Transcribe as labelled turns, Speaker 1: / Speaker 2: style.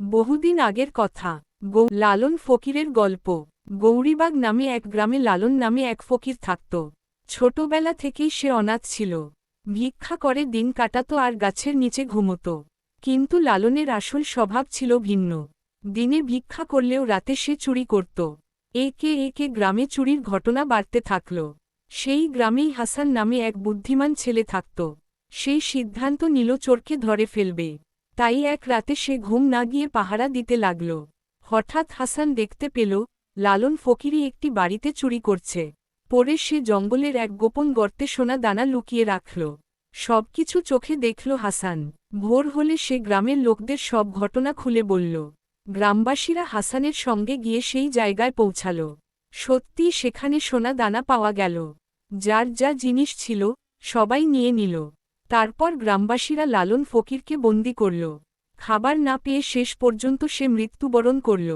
Speaker 1: বহুদিন আগের কথা। লালন ফকিরের গল্প। গৌরীবাগ নামে এক গ্রামে লালন নামে এক ফকির থাকত। ছোটবেলা থেকেই সে অনাথ ছিল। ভিক্ষা করে দিন কাটাত আর গাছের নিচে ঘুমত। কিন্তু লালনের আসল স্বভাব ছিল ভিন্ন। দিনে ভিক্ষা করলেও রাতে সে চুরি করত। একে একে গ্রামে চুরির ঘটনা বাড়তে থাকল। সেই গ্রামেই হাসান নামে এক বুদ্ধিমান ছেলে থাকত। সেই সিদ্ধান্ত নিল চোরকে ধরে ফেলবে। তাই এক রাতে সে ঘুম না গিয়ে পাহারা দিতে লাগল। হঠাৎ হাসান দেখতে পেল লালন ফকিরি একটি বাড়িতে চুরি করছে। পরে সে জঙ্গলের এক গোপন গর্তে সোনা দানা লুকিয়ে রাখল। সবকিছু চোখে দেখল হাসান। ভোর হলে সে গ্রামের লোকদের সব ঘটনা খুলে বলল। গ্রামবাসীরা হাসানের সঙ্গে গিয়ে সেই জায়গায় পৌঁছাল। সত্যি সেখানে সোনা দানা পাওয়া গেল। যার যা জিনিস ছিল সবাই নিয়ে নিল। তারপর গ্রামবাসীরা লালন ফকিরকে বন্দি করল। খাবার না পেয়ে শেষ পর্যন্ত সে মৃত্যুবরণ করল।